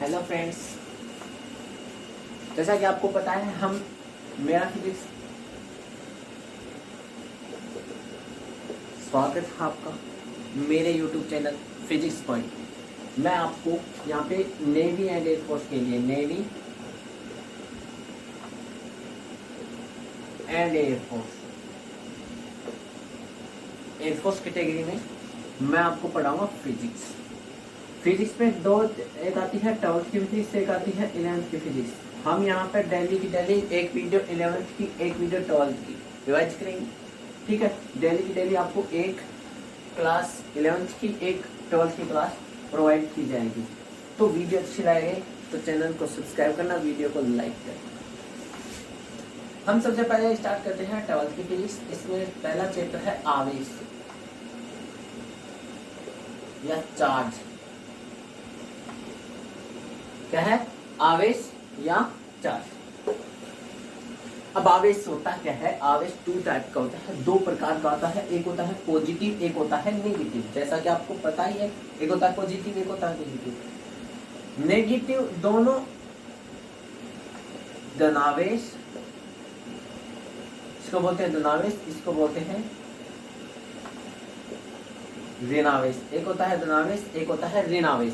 Hello friends, जैसा कि आपको पता है मेरा फिजिक्स स्वागत है आपका मेरे यूट्यूब चैनल फिजिक्स पॉइंट। मैं आपको यहाँ पे नेवी एंड एयरफोर्स के लिए नेवी एंड एयरफोर्स कैटेगरी में मैं आपको पढ़ाऊंगा फिजिक्स। फिजिक्स में दो, एक आती है 12th की फिजिक्स, एक आती है 11th की फिजिक्स। हम यहाँ पर डेली की डेली एक वीडियो 11th की, एक वीडियो 12th की रिवाइज करेंगे। ठीक है, डेली की डेली आपको एक क्लास 11th की, एक 12th की क्लास प्रोवाइड की जाएगी। तो वीडियो अच्छी लगे तो चैनल को सब्सक्राइब करना, वीडियो को लाइक करना। हम सबसे पहले स्टार्ट करते हैं 12th की फिजिक्स। इसमें पहला चैप्टर है आवेश या चार्ज। क्या है? आवेश या चार्ज। अब आवेश होता क्या है? आवेश टू टाइप का होता है, दो प्रकार का होता है। एक होता है पॉजिटिव, एक होता है नेगेटिव। जैसा कि आपको पता ही है, एक होता है पॉजिटिव, एक होता है नेगेटिव। नेगेटिव दोनों धनावेश, इसको बोलते हैं धनावेश, इसको बोलते हैं ऋणावेश। एक होता है धनावेश, एक होता है ऋणावेश।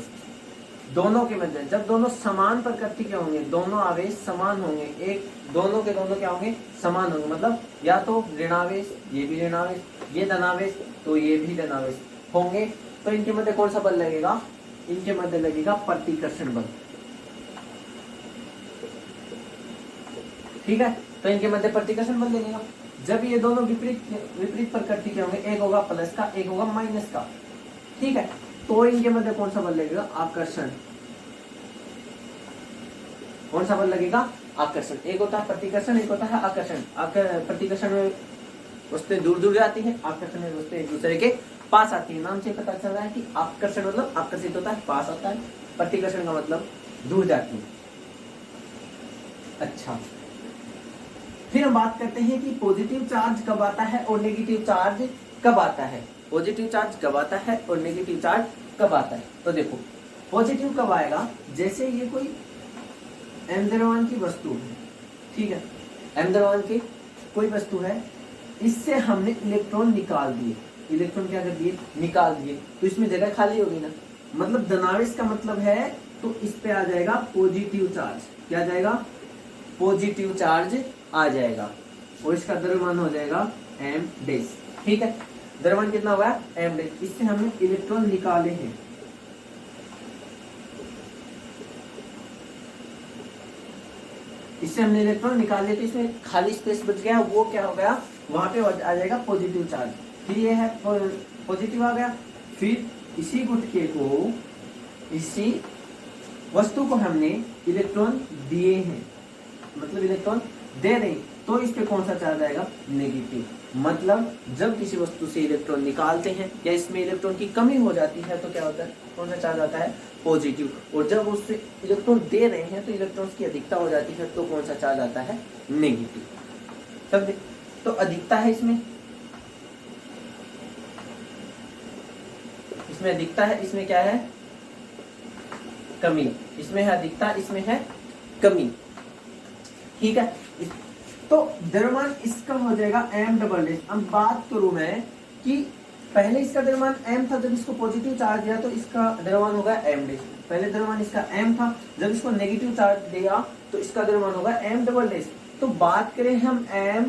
दोनों के मध्य जब दोनों समान प्रकृति के होंगे, दोनों आवेश समान होंगे, एक दोनों के दोनों क्या होंगे? समान होंगे। मतलब या तो ऋणावेश, ये भी ऋणावेश, ये धनावेश तो ये भी धनावेश होंगे। तो इनके मध्य कौन सा बल लगेगा? इनके मध्य लगेगा प्रतिकर्षण बल। ठीक है, तो इनके मध्य प्रतिकर्षण बल लगेगा। जब ये दोनों विपरीत प्रकृति के होंगे, एक होगा प्लस का, एक होगा माइनस का। ठीक है, तो इनके मध्य कौन सा बल लगेगा? आकर्षण। कौन सा बल लगेगा? आकर्षण। एक होता है प्रतिकर्षण, एक होता है आकर्षण। प्रतिकर्षण में वस्तुएं दूर दूर जाती है, आकर्षण में वस्तुएं एक दूसरे के पास आती है। नाम से पता चल रहा है कि आकर्षण मतलब आकर्षित होता है, पास आता है। प्रतिकर्षण का मतलब दूर जाती है। अच्छा, फिर हम बात करते हैं कि पॉजिटिव चार्ज कब आता है और नेगेटिव चार्ज कब आता है। पॉजिटिव चार्ज कब आता है और नेगेटिव चार्ज कब आता है? तो देखो, पॉजिटिव कब आएगा? जैसे ये कोई m द्रव्यमान की वस्तु है। ठीक है, m द्रव्यमान की कोई वस्तु है, इससे हमने इलेक्ट्रॉन निकाल दिए। इलेक्ट्रॉन क्या कर दिए? निकाल दिए। तो इसमें जगह खाली होगी ना, मतलब धनावेश का मतलब है, तो इस पे आ जाएगा पॉजिटिव चार्ज। क्या आ जाएगा? पॉजिटिव चार्ज आ जाएगा और इसका द्रव्यमान हो जाएगा m'। ठीक है, द्रव्यमान कितना हुआ? m'। इससे हमने इलेक्ट्रॉन निकाले हैं। इससे हमने इलेक्ट्रॉन निकाले, तो इसमें खाली स्पेस बच गया। वो क्या हो गया? वहां पे आ जाएगा पॉजिटिव चार्ज। फिर ये है पॉजिटिव आ गया। फिर इसी गुटके को, इसी वस्तु को हमने इलेक्ट्रॉन दिए हैं, मतलब इलेक्ट्रॉन दे रहे, तो इस पे कौन सा चार्ज आएगा? नेगेटिव। मतलब जब किसी वस्तु से इलेक्ट्रॉन निकालते हैं या इसमें इलेक्ट्रॉन की कमी हो जाती है तो क्या होता है? कौन सा चार्ज आता है? पॉजिटिव। और जब उससे इलेक्ट्रॉन दे रहे हैं तो इलेक्ट्रॉन्स की अधिकता हो जाती है, तो कौन सा चार्ज आता है? नेगेटिव। समझे? तो अधिकता है इसमें अधिकता है, इसमें क्या है? कमी। इसमें है अधिकता, इसमें है कमी। ठीक है, तो द्रव्यमान इसका हो जाएगा m'। अब बात करूं मैं कि पहले इसका द्रव्यमान m था, जब इसको पॉजिटिव चार्ज दिया तो इसका द्रव्यमान होगा m'। पहले द्रव्यमान इसका m था, जब इसको नेगेटिव चार्ज दिया तो इसका द्रव्यमान होगा m'। तो बात करें हम m'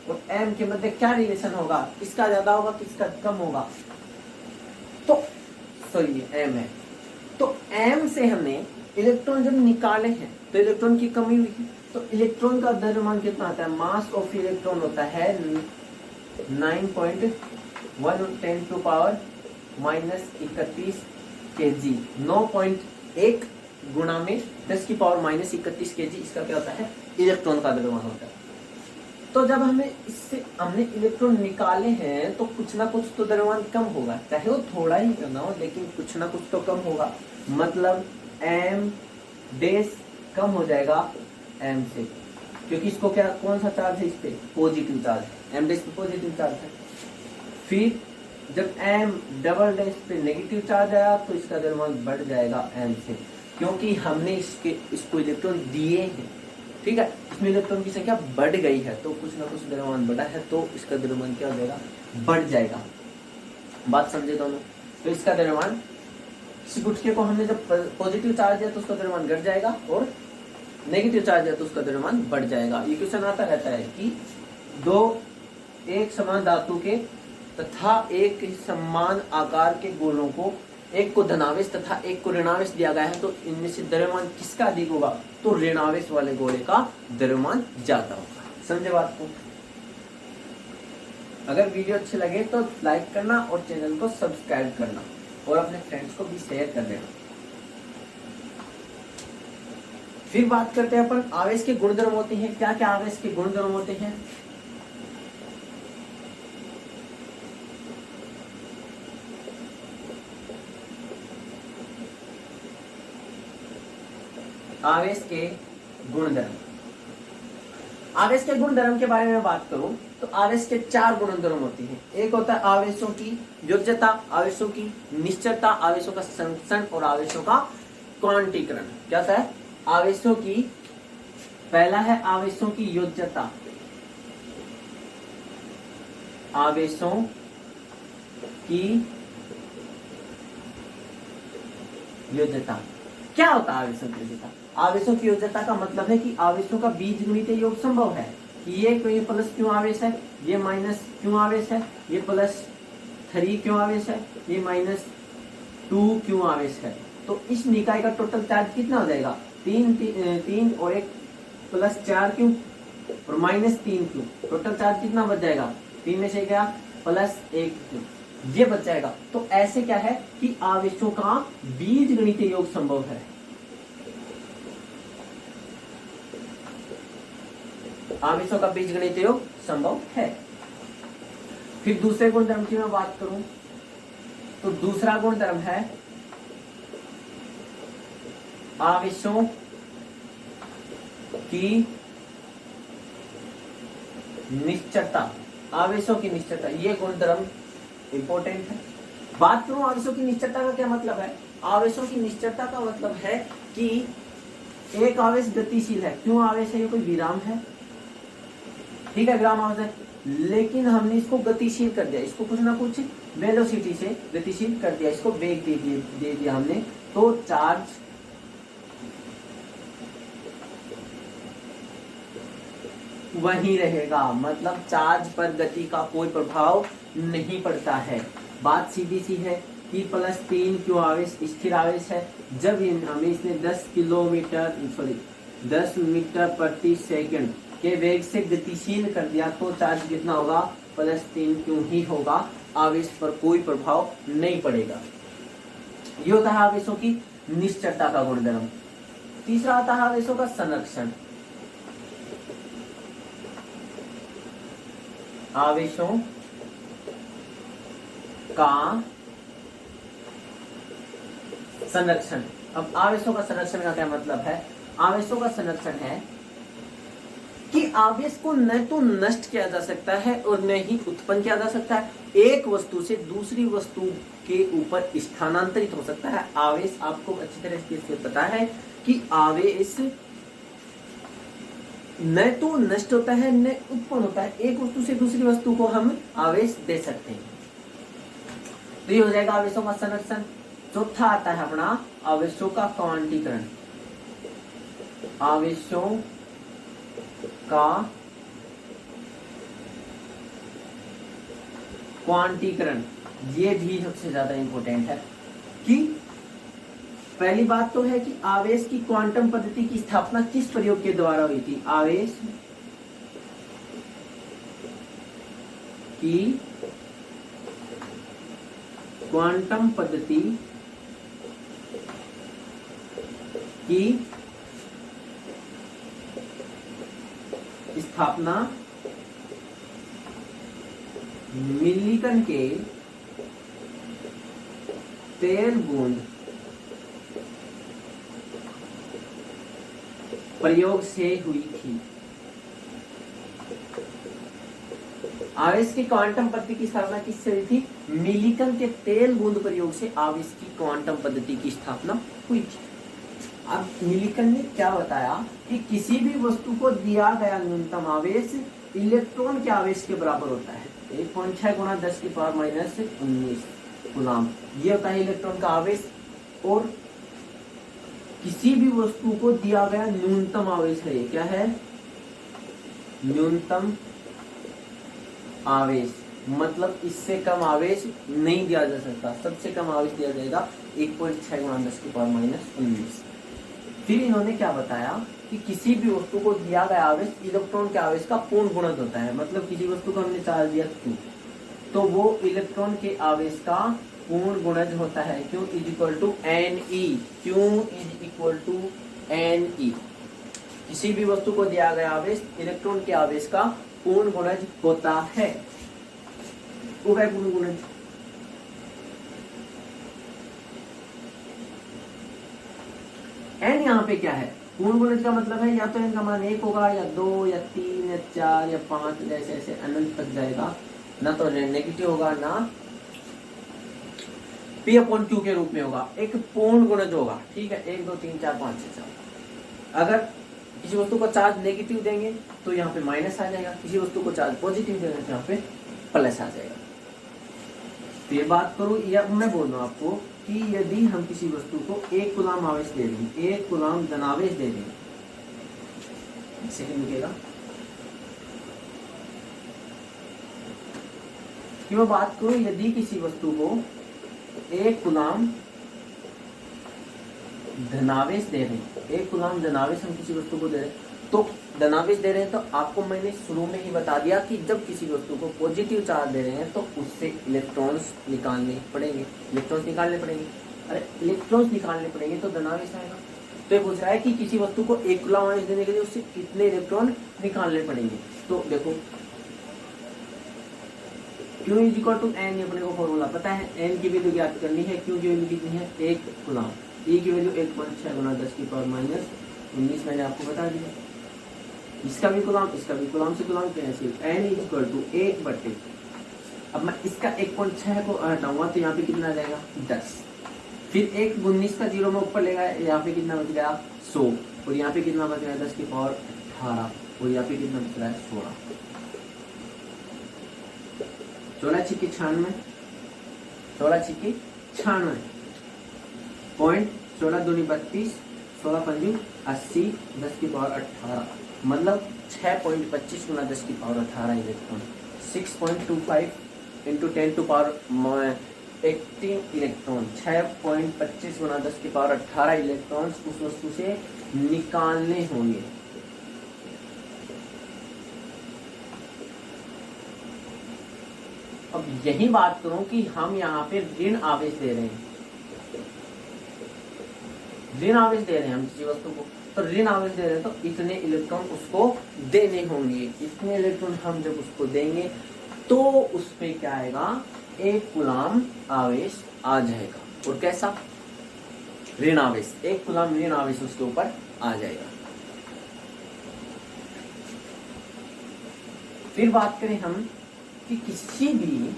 और m के मध्य क्या रिलेशन होगा? इसका ज्यादा होगा, किसका कम होगा? तो सॉरी, m है। तो m से हमने इलेक्ट्रॉन जब निकाले हैं तो इलेक्ट्रॉन की कमी हुई है, तो इलेक्ट्रॉन का द्रव्यमान कितना आता है? मास ऑफ इलेक्ट्रॉन होता है 9.1 10⁻31 kg। 9.1 गुणा में 10⁻31 kg इसका क्या होता है? इलेक्ट्रॉन का द्रव्यमान होता है। तो जब हमने इलेक्ट्रॉन निकाले हैं तो कुछ ना कुछ तो द्रव्यमान कम होगा, चाहे वो थोड़ा ही करना हो, लेकिन कुछ ना कुछ तो कम होगा। मतलब m' कम हो जाएगा m से, क्योंकि इसको क्या, कौन सा चार्ज है? इस पे पॉजिटिव चार्ज। m' पे पॉजिटिव चार्ज है। फिर जब m डबल डैश पे नेगेटिव चार्ज आया तो इसका द्रव्यमान बढ़ जाएगा m से, क्योंकि हमने इसको इलेक्ट्रॉन दिए हैं, ठीक है, इसमें इलेक्ट्रॉन की संख्या बढ़ गई है तो कुछ ना कुछ द्रव्यमान बढ़ा है तो इसका द्रव्यमान क्या हो जाएगा, बढ़ जाएगा। बात समझे दोनों? तो इसका द्रव्यमान, इस गुटके को हमने जब पॉजिटिव चार्ज है तो उसका द्रव्यमान घट जाएगा और नेगेटिव चार्ज है तो उसका द्रव्यमान बढ़ जाएगा। ये क्वेश्चन आता रहता है कि दो एक समान धातु के तथा एक समान आकार के गोलों को, एक को धनावेश तथा एक को ऋणावेश दिया गया है, तो इनमें से द्रव्यमान किसका अधिक होगा, तो ऋणावेश वाले गोले का द्रव्यमान ज्यादा होगा। समझे बात को? अगर वीडियो अच्छे लगे तो लाइक करना और चैनल को सब्सक्राइब करना और अपने फ्रेंड्स को भी शेयर कर देना। फिर बात करते हैं अपन आवेश के गुणधर्म होते हैं। क्या क्या आवेश के गुणधर्म होते हैं? आवेश के गुणधर्म। आवेश के गुणधर्म के बारे में बात करूं तो आवेश के 4 गुणधर्म होते हैं। एक होता है आवेशों की योज्यता, आवेशों की निश्चलता, आवेशों का संरक्षण और आवेशों का क्वांटीकरण। क्या होता है? आवेशों की, पहला है आवेशों की योज्यता। आवेशों की योज्यता। क्या होता है आवेशों की योज्यता? आवेशों की योज्यता का मतलब है कि आवेशों का बीजगणितीय योग संभव है कि ये प्लस क्यों आवेश है, ये माइनस क्यों आवेश है, ये +3 क्यों आवेश है, ये -2 क्यों आवेश है। तो इस निकाय का टोटल चार्ज कितना हो जाएगा? 3 और 1 +4 क्यों और -3 क्यों, टोटल चार्ज कितना बच जाएगा? 3 में से क्या +1 क्यों, ये बच जाएगा। तो ऐसे क्या है कि आवेशों का बीजगणितीय योग संभव है। आवेशों का बीजगणितीय योग संभव है। फिर दूसरे गुणधर्म की मैं बात करूं तो दूसरा गुणधर्म है आवेशों की निश्चलता। आवेशों की निश्चलता, ये गुणधर्म इंपॉर्टेंट है। बात करूं आवेशों की निश्चलता का क्या मतलब है? आवेशों की निश्चलता का मतलब है कि एक आवेश गतिशील है। क्यों आवेश है? ये कोई विराम है, ठीक है, विराम आवेश है, लेकिन हमने इसको गतिशील कर दिया, इसको कुछ ना कुछ वेलोसिटी से गतिशील कर दिया, इसको वेग दे दिया हमने, तो चार्ज वही रहेगा। मतलब चार्ज पर गति का कोई प्रभाव नहीं पड़ता है। बात सीधी सी है कि +3 क्यों आवेश स्थिर आवेश है। जब हमें इसने 10 मीटर प्रति सेकंड के वेग से गतिशील कर दिया तो चार्ज कितना होगा? +3 क्यों ही होगा, आवेश पर कोई प्रभाव नहीं पड़ेगा। ये होता है आवेशों की निश्चलता का गुणधर्म। तीसरा आता है आवेशों का संरक्षण। आवेशों का संरक्षण। अब आवेशों का संरक्षण का क्या मतलब है? आवेशों का संरक्षण है कि आवेश को न तो नष्ट किया जा सकता है और न ही उत्पन्न किया जा सकता है। एक वस्तु से दूसरी वस्तु के ऊपर स्थानांतरित हो सकता है। आवेश, आपको अच्छी तरह से पता है कि आवेश न तो नष्ट होता है न उत्पन्न होता है। एक वस्तु से दूसरी वस्तु को हम आवेश दे सकते हैं। तो ये हो जाएगा आवेशों का संरक्षण। चौथा आता है अपना आवेशों का क्वांटीकरण। आवेशों का क्वांटीकरण, ये भी सबसे ज्यादा इंपॉर्टेंट है कि पहली बात तो है कि आवेश की क्वांटम पद्धति की स्थापना किस प्रयोग के द्वारा हुई थी? आवेश की क्वांटम पद्धति की स्थापना मिल्लिकन के तेल बूंद प्रयोग से हुई थी। आवेश की क्वांटम पद्धति की स्थापना किससे हुई थी? मिलिकन के तेल बूंद प्रयोग से आवेश की क्वांटम पद्धति की स्थापना हुई थी। अब मिलिकन ने क्या बताया कि किसी भी वस्तु को दिया गया न्यूनतम आवेश इलेक्ट्रॉन के आवेश के बराबर होता है। 1.6 गुणा 10 की पावर माइनस 19 कूलम, ये होता है इलेक्ट्रॉन का आवेश। और किसी भी वस्तु को दिया गया न्यूनतम आवेश है, क्या है? न्यूनतम आवेश, मतलब इससे कम आवेश नहीं दिया जा सकता। सबसे कम आवेश दिया जाएगा 1.6 गुणा 10 की पावर माइनस 19। फिर इन्होंने क्या बताया कि किसी भी वस्तु को दिया गया आवेश इलेक्ट्रॉन के आवेश का पूर्ण गुणज होता है। मतलब किसी वस्तु को हमने चार्ज दिया Q, तो वो इलेक्ट्रॉन के आवेश का पूर्ण गुणज होता है। Q is equal to Ne, Q is equal to Ne। किसी भी वस्तु को दिया गया आवेश इलेक्ट्रॉन के आवेश का पूर्ण गुणज होता है। वो है पूर्ण गुणज। एन यहाँ पे क्या है? पूर्ण गुणज का मतलब है या तो इनका मान 1 होगा या 2 या 3 या 4 या 5, जैसे ऐसे अनंत तक जाएगा। ना तो नेगेटिव होगा ना P/Q के रूप में होगा। एक पूर्ण गुणज होगा, ठीक है। 1 2 3 4 5 6 7। अगर किसी वस्तु को चार्ज नेगेटिव देंगे तो यहाँ पे माइनस आ जाएगा, किसी वस्तु को चार्ज पॉजिटिव देंगे तो यहाँ पे प्लस आ जाएगा। तो ये बात करूँ या मैं बोल रहा हूँ आपको कि यदि हम किसी वस्तु को 1 कूलम आवेश दे दें, 1 कूलम धनावेश दे दें, सेकंड लिखेगा कि मैं बात करूं यदि किसी वस्तु को 1 कूलम धनावेश दे रहे हैं, 1 कूलम धनावेश हम किसी वस्तु को दे रहे हैं, तो धनावेश दे रहे हैं तो आपको मैंने शुरू में ही बता दिया कि जब किसी वस्तु को पॉजिटिव चार्ज दे रहे हैं तो उससे इलेक्ट्रॉन्स निकालने पड़ेंगे। अरे इलेक्ट्रॉन्स निकालने पड़ेंगे तो धनावेश आएगा। तो ये पूछ रहा है कि किसी वस्तु को 1 कूलम आवेश देने के लिए उससे कितने इलेक्ट्रॉन निकालने पड़ेंगे। तो देखो Q is equal to N, अपने को फॉर्मूला पता है। N की वैल्यू ज्ञात करनी है, Q की वैल्यू कितनी है? 1 कूलम। E की वैल्यू 1.6 गुणा 10 की पावर माइनस 19 मैंने आपको बता दिया। इसका भी कूलम, इसका भी कूलम से coulomb cancel. N is equal to 1/, अब मैं इसका 1.6 को हटाऊंगा तो यहाँ पे कितना आ जाएगा? 10। फिर 1 का 0 में ऊपर लेगा, यहाँ पे कितना बच गया? 100। और यहाँ पे कितना बच गया? 10 की पावर 18। और यहाँ पे कितना बच रहा है? 16। 16 छिक्के 96, 16 छिक्के 96 पॉइंट, 16 दूनी 32, 16 पंजू 80, 10 की पावर 18, मतलब 6.25 गुना 10 की power 18 electron. 6.25 into 10 to power 18 electron. 6.25 गुना 10 की पावर 18 इलेक्ट्रॉन उस वस्तु से निकालने होंगे। अब यही बात करूं कि हम यहाँ पे ऋण आवेश दे रहे हैं, ऋण आवेश दे रहे हैं हम किसी वस्तु को, तो ऋण आवेश दे रहे हैं तो इतने इलेक्ट्रॉन उसको देने होंगे। इतने इलेक्ट्रॉन हम जब उसको देंगे तो उस पे क्या आएगा? 1 कूलम आवेश आ जाएगा। और कैसा? ऋण आवेश, 1 कूलम ऋण आवेश उसके ऊपर आ जाएगा। फिर बात करें हम कि किसी भी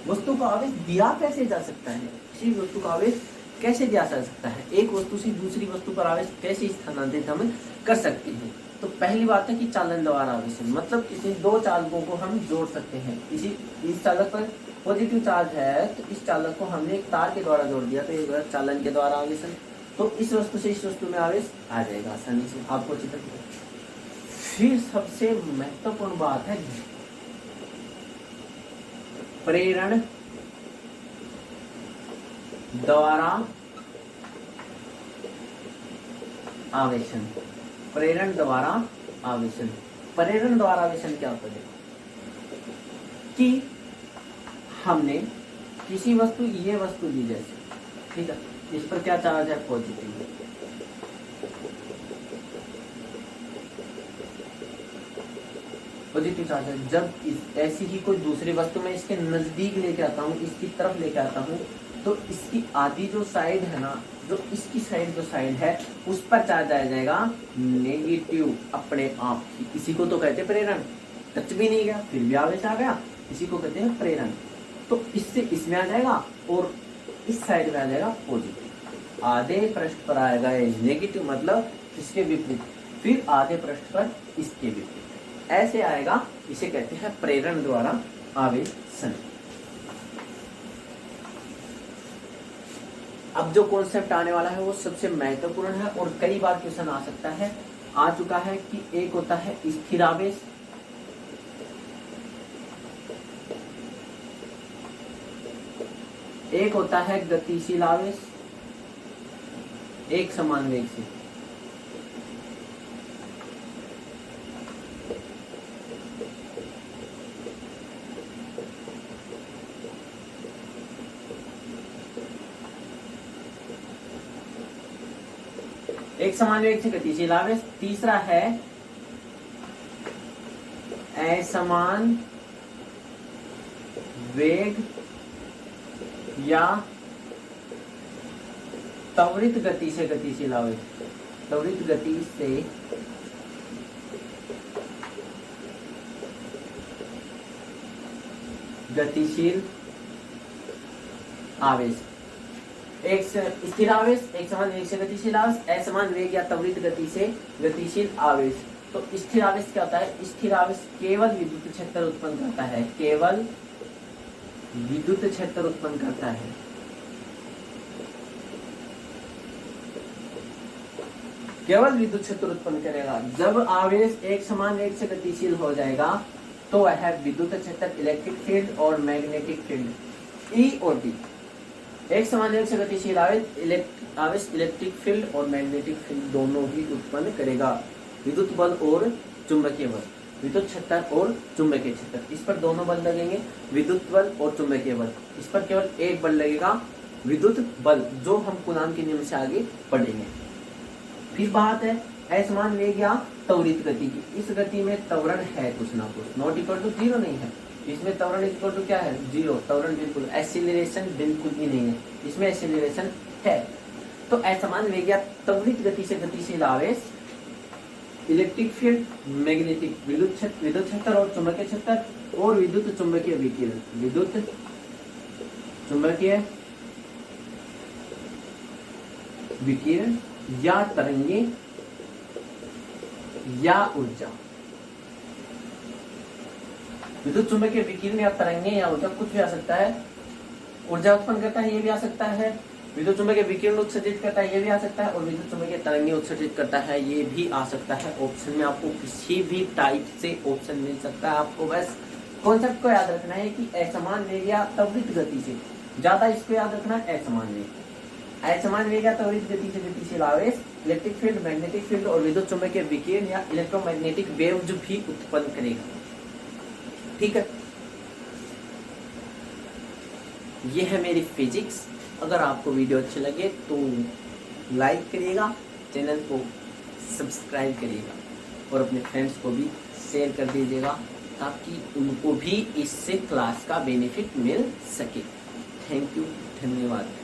वस्तु का आवेश दिया कैसे जा सकता है, किसी भी वस्तु का आवेश कैसे दिया जा सकता है, एक वस्तु से दूसरी वस्तु पर आवेश कैसे स्थानांतरित हम कर सकते हैं। तो पहली बात है कि चालन द्वारा आवेशन, मतलब किसी 2 चालकों को हम जोड़ सकते हैं। इस चालक पर पॉजिटिव चार्ज है तो इस चालक को हमने एक तार के द्वारा जोड़ दिया, तो ये चालन के द्वारा आवेशन। तो इस वस्तु से इस वस्तु में आवेश आ जाएगा आसानी से, आपको चित्र। फिर सबसे महत्वपूर्ण बात है प्रेरण द्वारा आवेशन। प्रेरण द्वारा आवेशन, प्रेरण द्वारा आवेशन क्या होता है कि हमने किसी वस्तु, ये वस्तु ली जैसे, ठीक है, इस पर क्या चार्ज है? पॉजिटिव। पॉजिटिव चार्ज है। जब ऐसी ही कोई दूसरी वस्तु में इसके नजदीक लेके आता हूँ, इसकी तरफ लेके आता हूँ, तो इसकी आधी जो साइड है ना, जो इसकी साइड जो साइड है उस पर चार्ज आ जाएगा नेगेटिव अपने आप ही। इसी को तो कहते हैं प्रेरण। टच भी नहीं गया फिर भी आवेश आ गया, इसी को कहते हैं प्रेरण। तो इससे इसमें आ जाएगा और इस साइड में आ जाएगा पॉजिटिव। आधे पृष्ठ पर आएगा नेगेटिव मतलब इसके विपरीत, फिर आधे पृष्ठ पर इसके विपरीत, ऐसे आएगा। इसे कहते हैं प्रेरण द्वारा आवेश संचय। अब जो कॉन्सेप्ट आने वाला है वो सबसे महत्वपूर्ण है और कई बार क्वेश्चन आ सकता है, आ चुका है कि एक होता है स्थिर आवेश, एक होता है गतिशील आवेश एक समान वेग से, एक समान वेग से गतिशील आवेश। तीसरा है असमान वेग या त्वरित गति से गतिशील आवेश, त्वरित गति से गतिशील आवेश। एक स्थिर आवेश, एक समान वेग से गतिशील आवेश, असमान वेग या त्वरित गति से गतिशील आवेश। तो स्थिर आवेश क्या होता है? स्थिर आवेश केवल विद्युत क्षेत्र उत्पन्न करता है, केवल विद्युत क्षेत्र उत्पन्न करता है। केवल विद्युत क्षेत्र उत्पन्न करेगा। जब आवेश एक समान वेग से गतिशील हो जाएगा तो वह विद्युत क्षेत्र, इलेक्ट्रिक फील्ड और मैग्नेटिक फील्ड, ई और डी, एक समान वेग से गतिशील आवेश इलेक्ट्रिक फील्ड और मैग्नेटिक फील्ड दोनों ही उत्पन्न करेगा। विद्युत बल और चुंबकीय बल, विद्युत क्षेत्र और चुंबकीय क्षेत्र, इस पर दोनों बल लगेंगे, विद्युत बल और चुंबकीय बल। इस पर केवल एक बल लगेगा, विद्युत बल, जो हम कूलाम के नियम से आगे पढ़ेंगे। फिर बात है असमान वेग या त्वरित गति की। इस गति में त्वरण है कुछ ना कुछ, नॉट इक्वल टू जीरो नहीं है। इसमें त्वरण इक्वल टू क्या है? जीरो। त्वरण बिल्कुल, एक्सीलरेशन बिल्कुल ही नहीं है, इसमें एक्सीलरेशन है। तो असमान वेग या त्वरित गति से गतिशील आवेश इलेक्ट्रिक फील्ड, मैग्नेटिक, विद्युत क्षेत्र और चुंबकीय क्षेत्र और विद्युत चुंबकीय विकिरण, विद्युत चुंबकीय विकिरण या तरंगे या ऊर्जा। विद्युत चुंबकीय विकिरण या तरंगे या ऊर्जा, कुछ भी आ सकता है। ऊर्जा उत्पन्न करता है, ये भी आ सकता है। विद्युत चुंबकीय विकिरण उत्सर्जित करता है, ये भी आ सकता है। और विद्युत चुंबकीय तरंगे उत्सर्जित करता है, ये भी आ सकता है। ऑप्शन में आपको किसी भी टाइप से ऑप्शन मिल सकता है। आपको बस कॉन्सेप्ट को याद रखना है कि असमान वेग या त्वरित गति से, ज्यादा इसको याद रखना है, असमान वेग, असमान वेग या त्वरित गति से गतिशील आवेश इलेक्ट्रिक फील्ड, मैग्नेटिक फील्ड और विद्युत चुंबकीय विकिरण या इलेक्ट्रोमैग्नेटिक वेव्स भी उत्पन्न करेगा। ठीक है, ये है मेरी फिजिक्स। अगर आपको वीडियो अच्छी लगे तो लाइक करिएगा, चैनल को सब्सक्राइब करिएगा और अपने फ्रेंड्स को भी शेयर कर दीजिएगा ताकि उनको भी इससे क्लास का बेनिफिट मिल सके। थैंक यू, धन्यवाद।